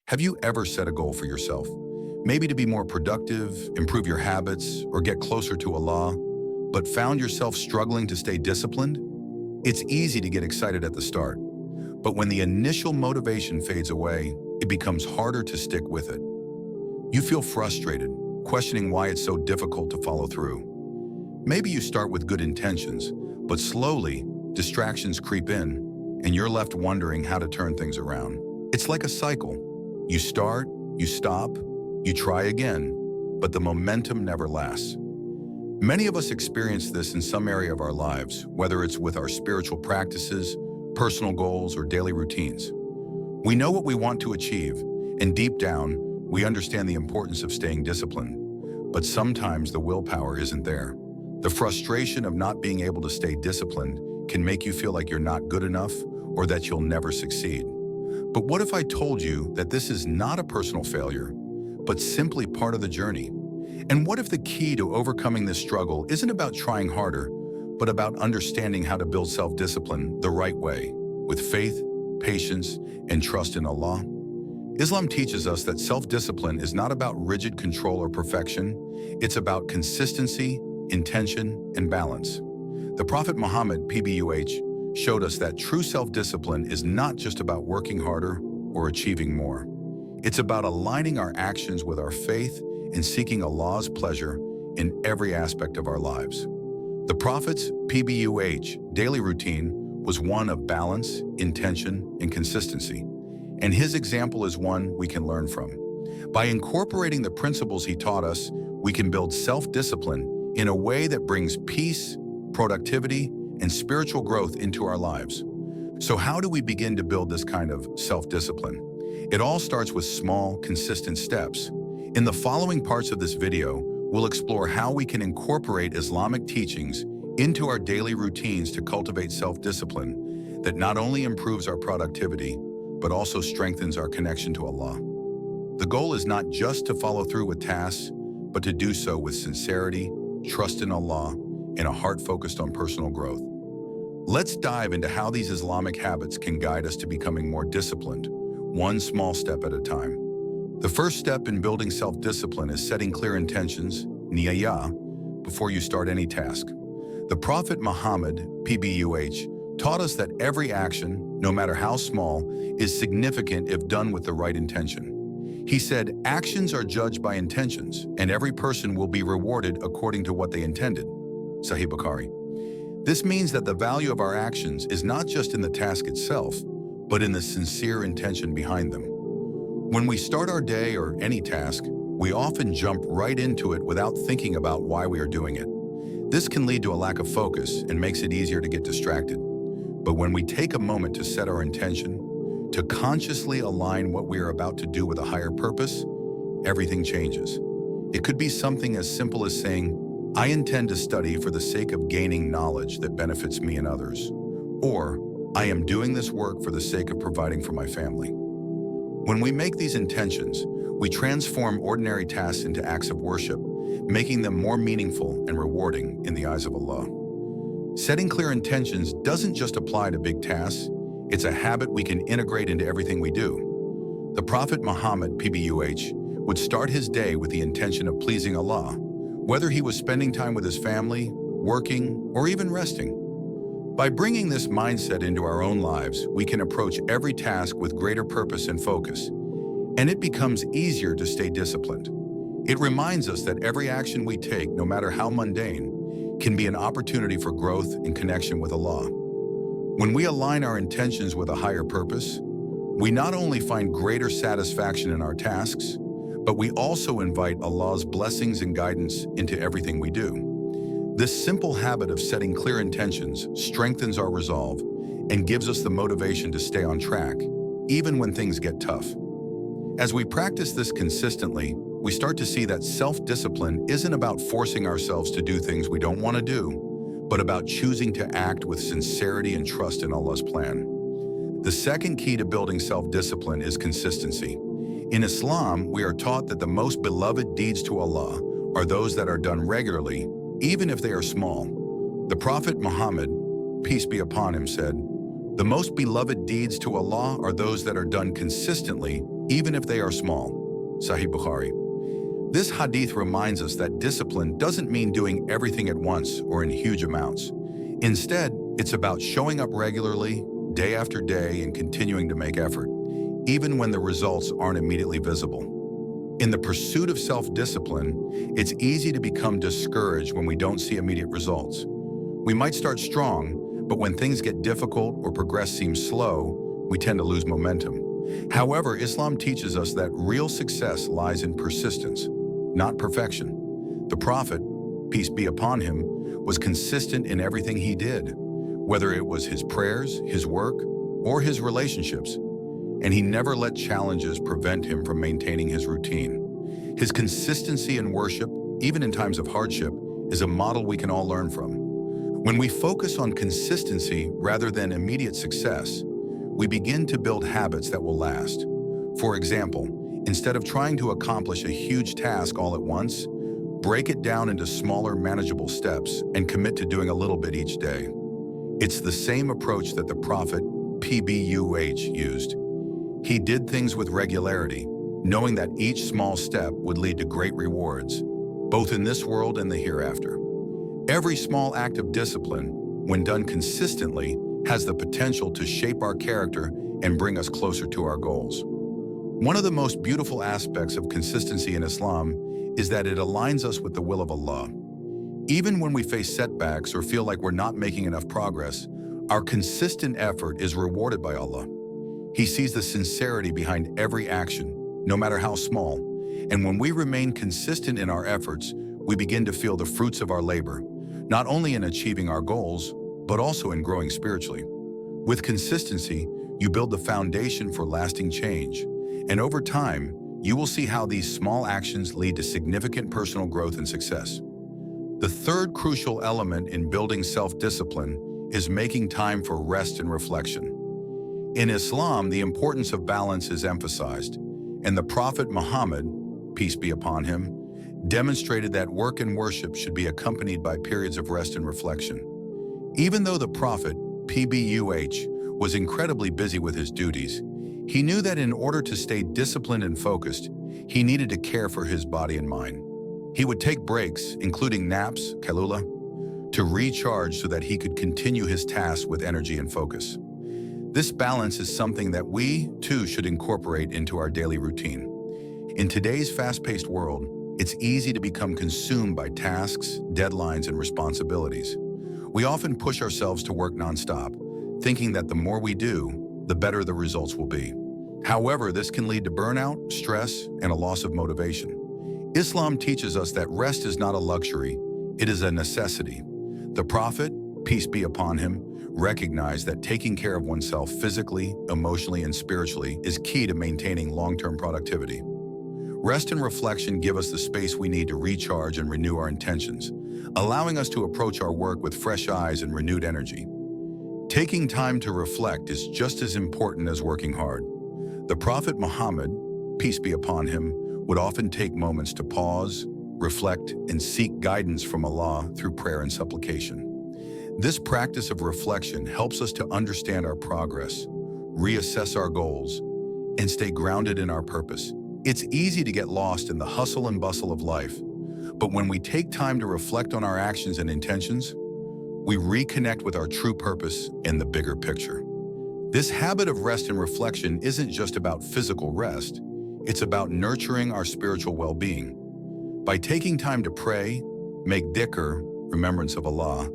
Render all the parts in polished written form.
Have you ever set a goal for yourself? Maybe to be more productive, improve your habits, or get closer to Allah, but found yourself struggling to stay disciplined? It's easy to get excited at the start, but when the initial motivation fades away, it becomes harder to stick with it. You feel frustrated, questioning why it's so difficult to follow through. Maybe you start with good intentions, but slowly, distractions creep in, and you're left wondering how to turn things around. It's like a cycle. You start, you stop, you try again, but the momentum never lasts. Many of us experience this in some area of our lives, whether it's with our spiritual practices, personal goals, or daily routines. We know what we want to achieve, and deep down, we understand the importance of staying disciplined. But sometimes the willpower isn't there. The frustration of not being able to stay disciplined can make you feel like you're not good enough or that you'll never succeed. But what if I told you that this is not a personal failure, but simply part of the journey? And what if the key to overcoming this struggle isn't about trying harder, but about understanding how to build self-discipline the right way, with faith, patience, and trust in Allah? Islam teaches us that self-discipline is not about rigid control or perfection. It's about consistency, intention, and balance. The Prophet Muhammad, PBUH, showed us that true self-discipline is not just about working harder or achieving more. It's about aligning our actions with our faith and seeking Allah's pleasure in every aspect of our lives. The Prophet's PBUH daily routine was one of balance, intention, and consistency, and his example is one we can learn from. By incorporating the principles he taught us, we can build self-discipline in a way that brings peace, productivity, and spiritual growth into our lives. So how do we begin to build this kind of self-discipline? It all starts with small, consistent steps. In the following parts of this video, we'll explore how we can incorporate Islamic teachings into our daily routines to cultivate self-discipline that not only improves our productivity, but also strengthens our connection to Allah. The goal is not just to follow through with tasks, but to do so with sincerity, trust in Allah, and a heart focused on personal growth. Let's dive into how these Islamic habits can guide us to becoming more disciplined, one small step at a time. The first step in building self-discipline is setting clear intentions, Niyyah, before you start any task. The Prophet Muhammad, PBUH, taught us that every action, no matter how small, is significant if done with the right intention. He said, actions are judged by intentions, and every person will be rewarded according to what they intended. Sahih Bukhari. This means that the value of our actions is not just in the task itself, but in the sincere intention behind them. When we start our day or any task, we often jump right into it without thinking about why we are doing it. This can lead to a lack of focus and makes it easier to get distracted. But when we take a moment to set our intention, to consciously align what we are about to do with a higher purpose, everything changes. It could be something as simple as saying, I intend to study for the sake of gaining knowledge that benefits me and others. Or, I am doing this work for the sake of providing for my family. When we make these intentions, we transform ordinary tasks into acts of worship, making them more meaningful and rewarding in the eyes of Allah. Setting clear intentions doesn't just apply to big tasks, it's a habit we can integrate into everything we do. The Prophet Muhammad, PBUH, would start his day with the intention of pleasing Allah, whether he was spending time with his family, working, or even resting. By bringing this mindset into our own lives, we can approach every task with greater purpose and focus, and it becomes easier to stay disciplined. It reminds us that every action we take, no matter how mundane, can be an opportunity for growth and connection with Allah. When we align our intentions with a higher purpose, we not only find greater satisfaction in our tasks, but we also invite Allah's blessings and guidance into everything we do. This simple habit of setting clear intentions strengthens our resolve and gives us the motivation to stay on track, even when things get tough. As we practice this consistently, we start to see that self-discipline isn't about forcing ourselves to do things we don't want to do, but about choosing to act with sincerity and trust in Allah's plan. The second key to building self-discipline is consistency. In Islam, we are taught that the most beloved deeds to Allah are those that are done regularly, even if they are small. The Prophet Muhammad, peace be upon him, said, "The most beloved deeds to Allah are those that are done consistently even if they are small. Sahih Bukhari. This hadith reminds us that discipline doesn't mean doing everything at once or in huge amounts. Instead, it's about showing up regularly, day after day, and continuing to make effort, even when the results aren't immediately visible. In the pursuit of self-discipline, it's easy to become discouraged when we don't see immediate results. We might start strong, but when things get difficult or progress seems slow, we tend to lose momentum. However, Islam teaches us that real success lies in persistence, not perfection. The Prophet, peace be upon him, was consistent in everything he did, whether it was his prayers, his work, or his relationships, and he never let challenges prevent him from maintaining his routine. His consistency in worship, even in times of hardship, is a model we can all learn from. When we focus on consistency rather than immediate success, we begin to build habits that will last. For example, instead of trying to accomplish a huge task all at once, break it down into smaller, manageable steps and commit to doing a little bit each day. It's the same approach that the Prophet, PBUH, used. He did things with regularity, knowing that each small step would lead to great rewards, both in this world and the hereafter. Every small act of discipline, when done consistently, has the potential to shape our character and bring us closer to our goals. One of the most beautiful aspects of consistency in Islam is that it aligns us with the will of Allah. Even when we face setbacks or feel like we're not making enough progress, our consistent effort is rewarded by Allah. He sees the sincerity behind every action, no matter how small, and when we remain consistent in our efforts, we begin to feel the fruits of our labor, not only in achieving our goals, but also in growing spiritually. With consistency, you build the foundation for lasting change, and over time, you will see how these small actions lead to significant personal growth and success. The third crucial element in building self-discipline is making time for rest and reflection. In Islam, the importance of balance is emphasized, and the Prophet Muhammad, peace be upon him, demonstrated that work and worship should be accompanied by periods of rest and reflection. Even though the Prophet, PBUH, was incredibly busy with his duties, he knew that in order to stay disciplined and focused, he needed to care for his body and mind. He would take breaks, including naps, kalula, to recharge so that he could continue his tasks with energy and focus. This balance is something that we, too, should incorporate into our daily routine. In today's fast-paced world, it's easy to become consumed by tasks, deadlines, and responsibilities. We often push ourselves to work nonstop, thinking that the more we do, the better the results will be. However, this can lead to burnout, stress, and a loss of motivation. Islam teaches us that rest is not a luxury, it is a necessity. The Prophet, peace be upon him, recognized that taking care of oneself physically, emotionally, and spiritually is key to maintaining long-term productivity. Rest and reflection give us the space we need to recharge and renew our intentions, allowing us to approach our work with fresh eyes and renewed energy. Taking time to reflect is just as important as working hard. The Prophet Muhammad, peace be upon him, would often take moments to pause, reflect, and seek guidance from Allah through prayer and supplication. This practice of reflection helps us to understand our progress, reassess our goals, and stay grounded in our purpose. It's easy to get lost in the hustle and bustle of life, but when we take time to reflect on our actions and intentions, we reconnect with our true purpose and the bigger picture. This habit of rest and reflection isn't just about physical rest, it's about nurturing our spiritual well-being. By taking time to pray, make dhikr, remembrance of Allah,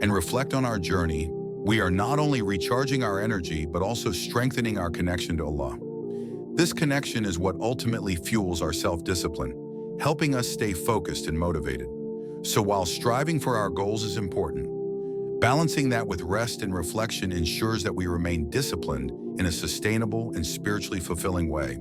and reflect on our journey, we are not only recharging our energy, but also strengthening our connection to Allah. This connection is what ultimately fuels our self-discipline, helping us stay focused and motivated. So while striving for our goals is important, balancing that with rest and reflection ensures that we remain disciplined in a sustainable and spiritually fulfilling way.